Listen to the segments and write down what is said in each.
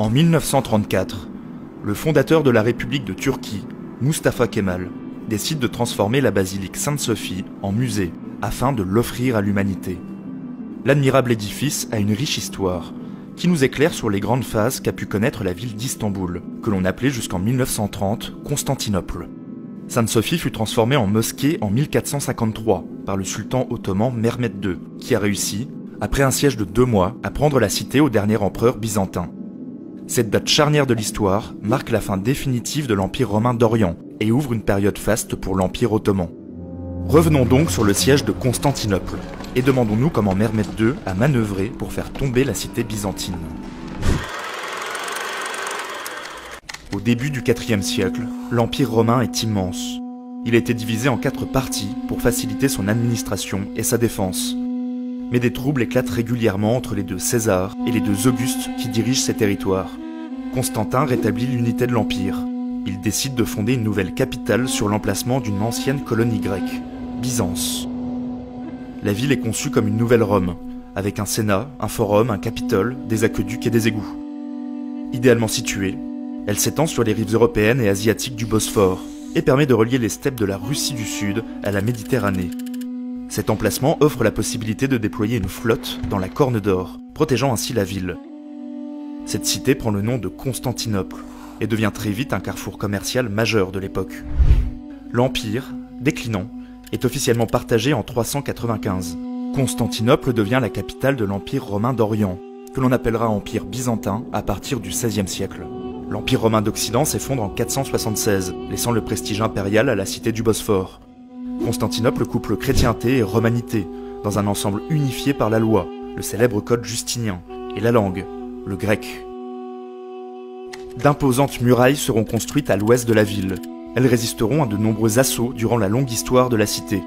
En 1934, le fondateur de la République de Turquie, Mustafa Kemal, décide de transformer la basilique Sainte-Sophie en musée afin de l'offrir à l'humanité. L'admirable édifice a une riche histoire qui nous éclaire sur les grandes phases qu'a pu connaître la ville d'Istanbul, que l'on appelait jusqu'en 1930 Constantinople. Sainte-Sophie fut transformée en mosquée en 1453 par le sultan ottoman Mehmed II, qui a réussi, après un siège de 2 mois, à prendre la cité au dernier empereur byzantin. Cette date charnière de l'histoire marque la fin définitive de l'Empire romain d'Orient et ouvre une période faste pour l'Empire ottoman. Revenons donc sur le siège de Constantinople et demandons-nous comment Mehmed II a manœuvré pour faire tomber la cité byzantine. Au début du IVe siècle, l'Empire romain est immense. Il a été divisé en 4 parties pour faciliter son administration et sa défense. Mais des troubles éclatent régulièrement entre les 2 Césars et les 2 Augustes qui dirigent ces territoires. Constantin rétablit l'unité de l'Empire. Il décide de fonder une nouvelle capitale sur l'emplacement d'une ancienne colonie grecque, Byzance. La ville est conçue comme une nouvelle Rome, avec un sénat, un forum, un capitole, des aqueducs et des égouts. Idéalement située, elle s'étend sur les rives européennes et asiatiques du Bosphore et permet de relier les steppes de la Russie du Sud à la Méditerranée. Cet emplacement offre la possibilité de déployer une flotte dans la Corne d'Or, protégeant ainsi la ville. Cette cité prend le nom de Constantinople et devient très vite un carrefour commercial majeur de l'époque. L'Empire, déclinant, est officiellement partagé en 395. Constantinople devient la capitale de l'Empire romain d'Orient, que l'on appellera Empire byzantin à partir du XVIe siècle. L'Empire romain d'Occident s'effondre en 476, laissant le prestige impérial à la cité du Bosphore. Constantinople couple chrétienté et romanité, dans un ensemble unifié par la loi, le célèbre code justinien, et la langue, le grec. D'imposantes murailles seront construites à l'ouest de la ville. Elles résisteront à de nombreux assauts durant la longue histoire de la cité.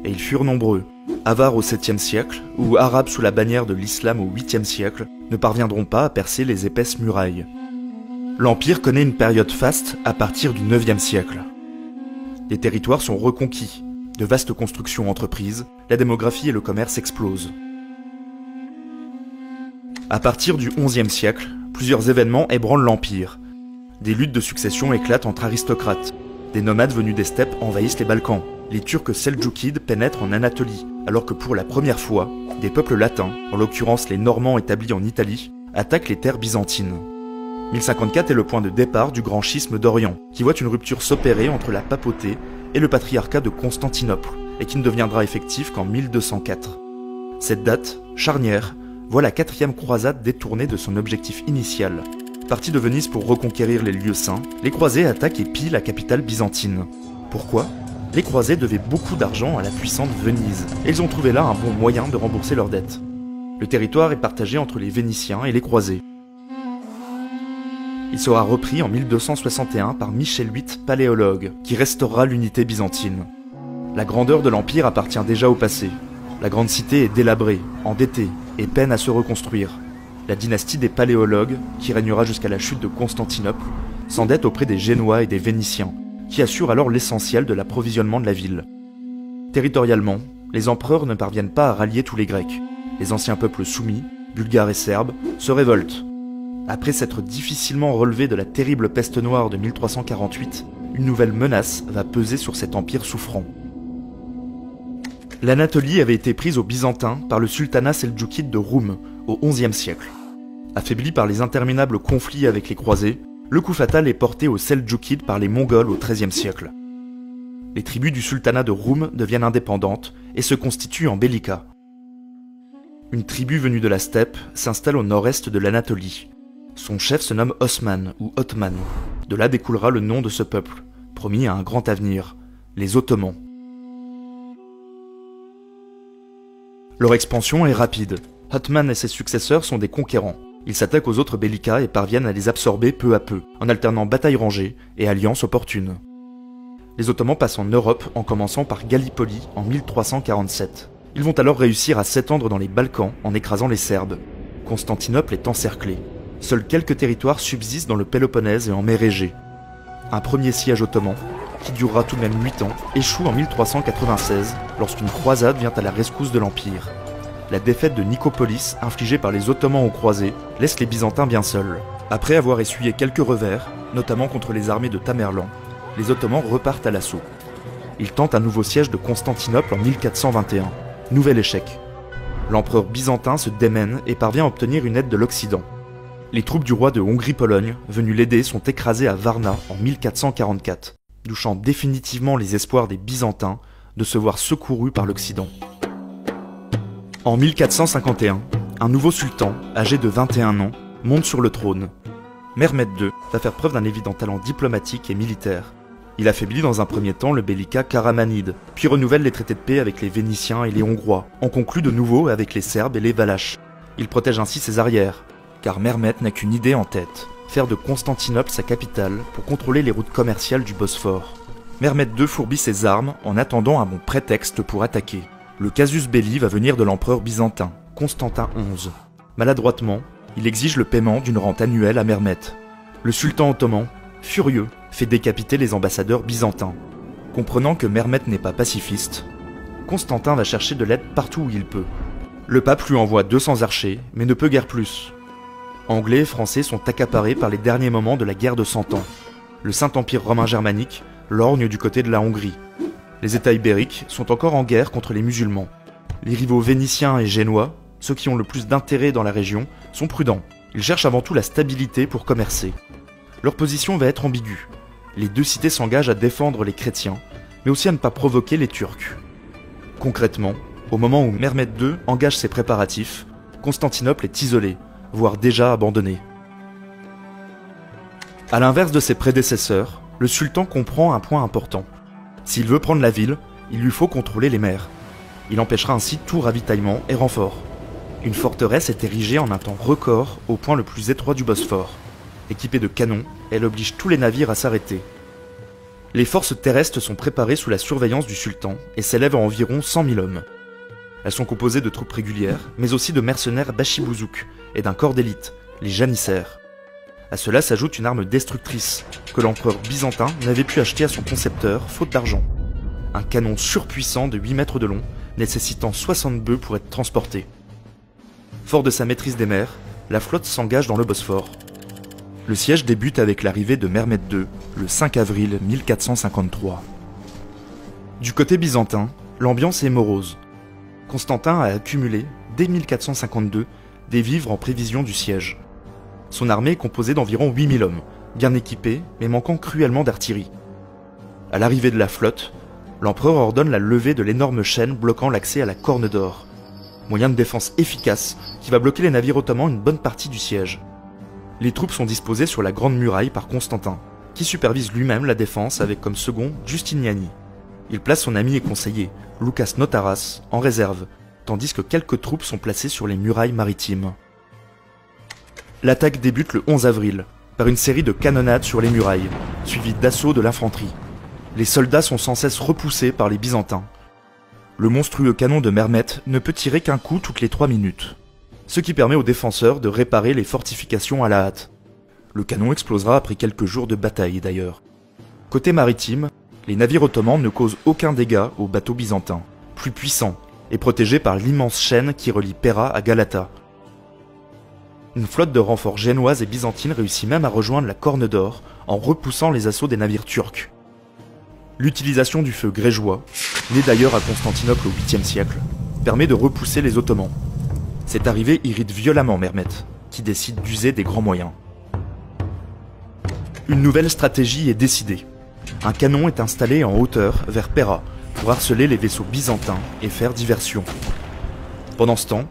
Et ils furent nombreux. Avars au 7e siècle, ou arabes sous la bannière de l'islam au 8e siècle, ne parviendront pas à percer les épaisses murailles. L'Empire connaît une période faste à partir du 9e siècle. Les territoires sont reconquis, de vastes constructions entreprises, la démographie et le commerce explosent. À partir du XIe siècle, plusieurs événements ébranlent l'Empire. Des luttes de succession éclatent entre aristocrates. Des nomades venus des steppes envahissent les Balkans. Les Turcs seldjoukides pénètrent en Anatolie, alors que pour la première fois, des peuples latins, en l'occurrence les Normands établis en Italie, attaquent les terres byzantines. 1054 est le point de départ du grand schisme d'Orient, qui voit une rupture s'opérer entre la papauté et le patriarcat de Constantinople, et qui ne deviendra effectif qu'en 1204. Cette date, charnière, voit la 4e croisade détournée de son objectif initial. Partis de Venise pour reconquérir les lieux saints, les croisés attaquent et pillent la capitale byzantine. Pourquoi ? Les croisés devaient beaucoup d'argent à la puissante Venise, et ils ont trouvé là un bon moyen de rembourser leurs dettes. Le territoire est partagé entre les Vénitiens et les croisés. Il sera repris en 1261 par Michel VIII, paléologue, qui restaurera l'unité byzantine. La grandeur de l'Empire appartient déjà au passé. La grande cité est délabrée, endettée, et peine à se reconstruire. La dynastie des paléologues, qui régnera jusqu'à la chute de Constantinople, s'endette auprès des Génois et des Vénitiens, qui assurent alors l'essentiel de l'approvisionnement de la ville. Territorialement, les empereurs ne parviennent pas à rallier tous les Grecs. Les anciens peuples soumis, bulgares et serbes, se révoltent. Après s'être difficilement relevé de la terrible peste noire de 1348, une nouvelle menace va peser sur cet empire souffrant. L'Anatolie avait été prise aux Byzantins par le sultanat seldjoukide de Roum au XIe siècle. Affaibli par les interminables conflits avec les croisés, le coup fatal est porté aux Seldjoukides par les Mongols au XIIIe siècle. Les tribus du sultanat de Roum deviennent indépendantes et se constituent en Belika. Une tribu venue de la steppe s'installe au nord-est de l'Anatolie. Son chef se nomme Osman ou Othman. De là découlera le nom de ce peuple, promis à un grand avenir, les Ottomans. Leur expansion est rapide. Othman et ses successeurs sont des conquérants. Ils s'attaquent aux autres Belika et parviennent à les absorber peu à peu, en alternant batailles rangées et alliances opportunes. Les Ottomans passent en Europe en commençant par Gallipoli en 1347. Ils vont alors réussir à s'étendre dans les Balkans en écrasant les Serbes. Constantinople est encerclée. Seuls quelques territoires subsistent dans le Péloponnèse et en mer Égée. Un premier siège ottoman, qui durera tout de même 8 ans, échoue en 1396 lorsqu'une croisade vient à la rescousse de l'Empire. La défaite de Nicopolis, infligée par les Ottomans aux croisés, laisse les Byzantins bien seuls. Après avoir essuyé quelques revers, notamment contre les armées de Tamerlan, les Ottomans repartent à l'assaut. Ils tentent un nouveau siège de Constantinople en 1421. Nouvel échec. L'empereur byzantin se démène et parvient à obtenir une aide de l'Occident. Les troupes du roi de Hongrie-Pologne, venues l'aider, sont écrasées à Varna en 1444, douchant définitivement les espoirs des Byzantins de se voir secourus par l'Occident. En 1451, un nouveau sultan, âgé de 21 ans, monte sur le trône. Mehmed II va faire preuve d'un évident talent diplomatique et militaire. Il affaiblit dans un premier temps le bellica Karamanide, puis renouvelle les traités de paix avec les Vénitiens et les Hongrois, en conclut de nouveau avec les Serbes et les Valaches. Il protège ainsi ses arrières, car Mehmed n'a qu'une idée en tête, faire de Constantinople sa capitale pour contrôler les routes commerciales du Bosphore. Mehmed II fourbit ses armes en attendant un bon prétexte pour attaquer. Le casus belli va venir de l'empereur byzantin, Constantin XI. Maladroitement, il exige le paiement d'une rente annuelle à Mehmed. Le sultan ottoman, furieux, fait décapiter les ambassadeurs byzantins. Comprenant que Mehmed n'est pas pacifiste, Constantin va chercher de l'aide partout où il peut. Le pape lui envoie 200 archers, mais ne peut guère plus. Anglais et Français sont accaparés par les derniers moments de la guerre de 100 ans. Le Saint-Empire romain germanique lorgne du côté de la Hongrie. Les États ibériques sont encore en guerre contre les musulmans. Les rivaux vénitiens et génois, ceux qui ont le plus d'intérêt dans la région, sont prudents. Ils cherchent avant tout la stabilité pour commercer. Leur position va être ambiguë. Les deux cités s'engagent à défendre les chrétiens, mais aussi à ne pas provoquer les Turcs. Concrètement, au moment où Mehmed II engage ses préparatifs, Constantinople est isolée, voire déjà abandonnée. À l'inverse de ses prédécesseurs, le sultan comprend un point important. S'il veut prendre la ville, il lui faut contrôler les mers. Il empêchera ainsi tout ravitaillement et renfort. Une forteresse est érigée en un temps record au point le plus étroit du Bosphore. Équipée de canons, elle oblige tous les navires à s'arrêter. Les forces terrestres sont préparées sous la surveillance du sultan et s'élèvent à environ 100 000 hommes. Elles sont composées de troupes régulières, mais aussi de mercenaires bachibouzouk et d'un corps d'élite, les janissaires. À cela s'ajoute une arme destructrice que l'empereur byzantin n'avait pu acheter à son concepteur faute d'argent. Un canon surpuissant de 8 mètres de long, nécessitant 60 bœufs pour être transporté. Fort de sa maîtrise des mers, la flotte s'engage dans le Bosphore. Le siège débute avec l'arrivée de Mehmed II, le 5 avril 1453. Du côté byzantin, l'ambiance est morose. Constantin a accumulé, dès 1452, des vivres en prévision du siège. Son armée est composée d'environ 8000 hommes, bien équipés, mais manquant cruellement d'artillerie. À l'arrivée de la flotte, l'empereur ordonne la levée de l'énorme chaîne bloquant l'accès à la Corne d'Or, moyen de défense efficace qui va bloquer les navires ottomans une bonne partie du siège. Les troupes sont disposées sur la Grande Muraille par Constantin, qui supervise lui-même la défense avec comme second Justiniani. Il place son ami et conseiller, Lucas Notaras, en réserve, tandis que quelques troupes sont placées sur les murailles maritimes. L'attaque débute le 11 avril, par une série de canonnades sur les murailles, suivie d'assauts de l'infanterie. Les soldats sont sans cesse repoussés par les Byzantins. Le monstrueux canon de Mehmed ne peut tirer qu'un coup toutes les 3 minutes, ce qui permet aux défenseurs de réparer les fortifications à la hâte. Le canon explosera après quelques jours de bataille d'ailleurs. Côté maritime, les navires ottomans ne causent aucun dégât aux bateaux byzantins, plus puissants et protégés par l'immense chaîne qui relie Pera à Galata. Une flotte de renforts génoises et byzantines réussit même à rejoindre la Corne d'Or en repoussant les assauts des navires turcs. L'utilisation du feu grégeois, né d'ailleurs à Constantinople au 8e siècle, permet de repousser les Ottomans. Cette arrivée irrite violemment Mehmed, qui décide d'user des grands moyens. Une nouvelle stratégie est décidée. Un canon est installé en hauteur vers Pera pour harceler les vaisseaux byzantins et faire diversion. Pendant ce temps,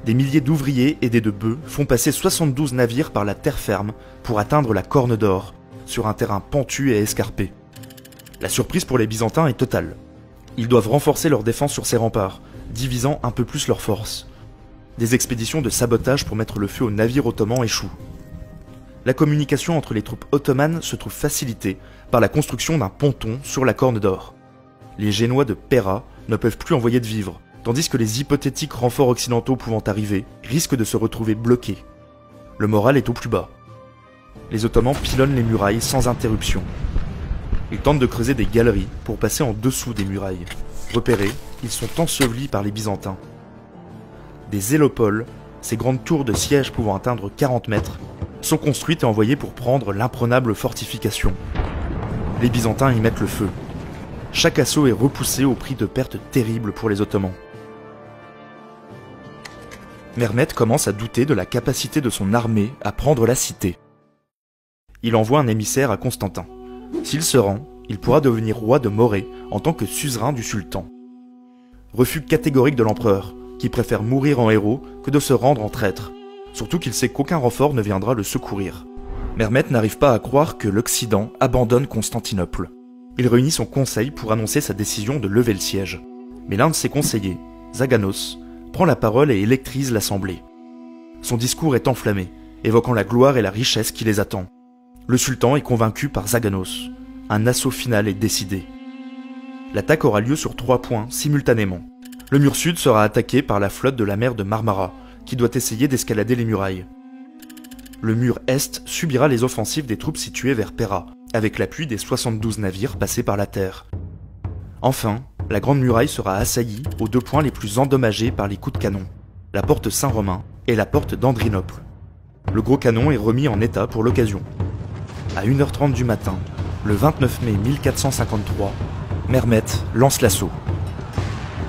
des milliers d'ouvriers aidés de bœufs font passer 72 navires par la terre ferme pour atteindre la Corne d'Or, sur un terrain pentu et escarpé. La surprise pour les Byzantins est totale. Ils doivent renforcer leur défense sur ces remparts, divisant un peu plus leurs forces. Des expéditions de sabotage pour mettre le feu aux navires ottomans échouent. La communication entre les troupes ottomanes se trouve facilitée par la construction d'un ponton sur la Corne d'Or. Les Génois de Pera ne peuvent plus envoyer de vivres, tandis que les hypothétiques renforts occidentaux pouvant arriver risquent de se retrouver bloqués. Le moral est au plus bas. Les Ottomans pilonnent les murailles sans interruption. Ils tentent de creuser des galeries pour passer en dessous des murailles. Repérés, ils sont ensevelis par les Byzantins. Des hélopoles, ces grandes tours de siège pouvant atteindre 40 mètres, sont construites et envoyées pour prendre l'imprenable fortification. Les Byzantins y mettent le feu. Chaque assaut est repoussé au prix de pertes terribles pour les Ottomans. Mehmed commence à douter de la capacité de son armée à prendre la cité. Il envoie un émissaire à Constantin. S'il se rend, il pourra devenir roi de Morée en tant que suzerain du sultan. Refus catégorique de l'empereur, qui préfère mourir en héros que de se rendre en traître, surtout qu'il sait qu'aucun renfort ne viendra le secourir. Mehmed n'arrive pas à croire que l'Occident abandonne Constantinople. Il réunit son conseil pour annoncer sa décision de lever le siège. Mais l'un de ses conseillers, Zaganos, prend la parole et électrise l'assemblée. Son discours est enflammé, évoquant la gloire et la richesse qui les attend. Le sultan est convaincu par Zaganos. Un assaut final est décidé. L'attaque aura lieu sur 3 points simultanément. Le mur sud sera attaqué par la flotte de la mer de Marmara, qui doit essayer d'escalader les murailles. Le mur est subira les offensives des troupes situées vers Pera, avec l'appui des 72 navires passés par la terre. Enfin, la Grande Muraille sera assaillie aux 2 points les plus endommagés par les coups de canon, la porte Saint-Romain et la porte d'Andrinople. Le gros canon est remis en état pour l'occasion. À 1h30 du matin, le 29 mai 1453, Mehmed lance l'assaut.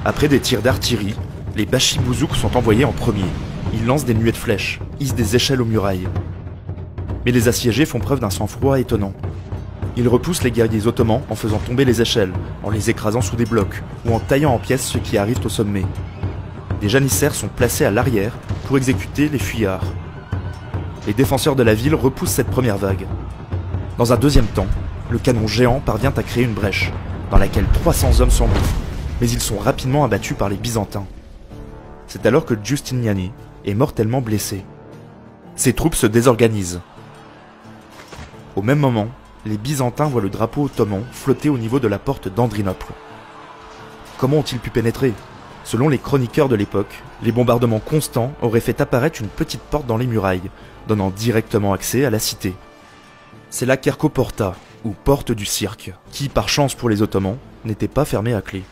Après des tirs d'artillerie, les Bashi-Bouzouks sont envoyés en premier. Ils lancent des nuées de flèches, hissent des échelles aux murailles. Mais les assiégés font preuve d'un sang-froid étonnant. Ils repoussent les guerriers ottomans en faisant tomber les échelles, en les écrasant sous des blocs, ou en taillant en pièces ceux qui arrivent au sommet. Des janissaires sont placés à l'arrière pour exécuter les fuyards. Les défenseurs de la ville repoussent cette première vague. Dans un deuxième temps, le canon géant parvient à créer une brèche, dans laquelle 300 hommes s'engouffrent, mais ils sont rapidement abattus par les Byzantins. C'est alors que Giustiniani est mortellement blessé. Ses troupes se désorganisent. Au même moment, les Byzantins voient le drapeau ottoman flotter au niveau de la porte d'Andrinople. Comment ont-ils pu pénétrer ? Selon les chroniqueurs de l'époque, les bombardements constants auraient fait apparaître une petite porte dans les murailles, donnant directement accès à la cité. C'est la Kerkoporta, ou porte du cirque, qui, par chance pour les Ottomans, n'était pas fermée à clé.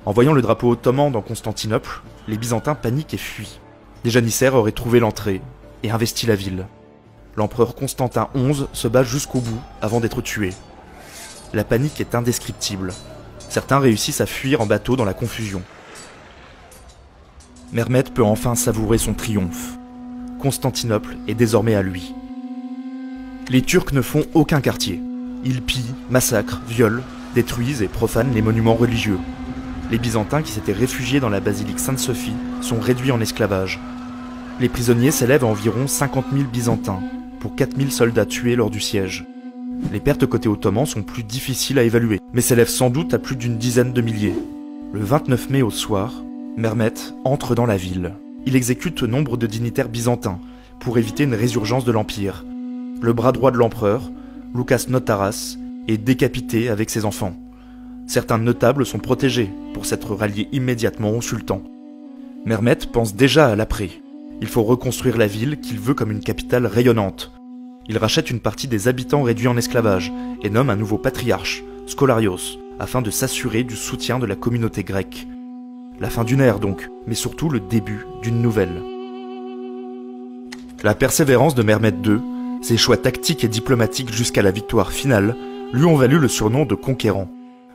En voyant le drapeau ottoman dans Constantinople, les Byzantins paniquent et fuient. Des janissaires auraient trouvé l'entrée et investi la ville. L'empereur Constantin XI se bat jusqu'au bout avant d'être tué. La panique est indescriptible. Certains réussissent à fuir en bateau dans la confusion. Mehmed peut enfin savourer son triomphe. Constantinople est désormais à lui. Les Turcs ne font aucun quartier. Ils pillent, massacrent, violent, détruisent et profanent les monuments religieux. Les Byzantins qui s'étaient réfugiés dans la basilique Sainte-Sophie sont réduits en esclavage. Les prisonniers s'élèvent à environ 50 000 Byzantins, pour 4 000 soldats tués lors du siège. Les pertes côté ottoman sont plus difficiles à évaluer, mais s'élèvent sans doute à plus d'une dizaine de milliers. Le 29 mai au soir, Mehmed entre dans la ville. Il exécute nombre de dignitaires byzantins, pour éviter une résurgence de l'Empire. Le bras droit de l'empereur, Loukas Notaras, est décapité avec ses enfants. Certains notables sont protégés pour s'être ralliés immédiatement au sultan. Mehmed pense déjà à l'après. Il faut reconstruire la ville qu'il veut comme une capitale rayonnante. Il rachète une partie des habitants réduits en esclavage et nomme un nouveau patriarche, Skolarios, afin de s'assurer du soutien de la communauté grecque. La fin d'une ère donc, mais surtout le début d'une nouvelle. La persévérance de Mehmed II, ses choix tactiques et diplomatiques jusqu'à la victoire finale, lui ont valu le surnom de conquérant.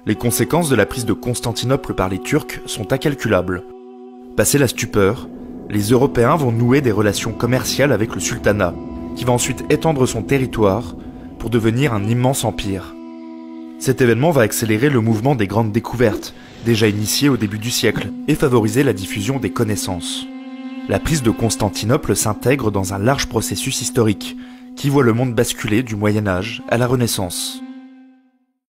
Les conséquences de la prise de Constantinople par les Turcs sont incalculables. Passé la stupeur, les Européens vont nouer des relations commerciales avec le sultanat, qui va ensuite étendre son territoire pour devenir un immense empire. Cet événement va accélérer le mouvement des grandes découvertes, déjà initié au début du siècle, et favoriser la diffusion des connaissances. La prise de Constantinople s'intègre dans un large processus historique, qui voit le monde basculer du Moyen Âge à la Renaissance.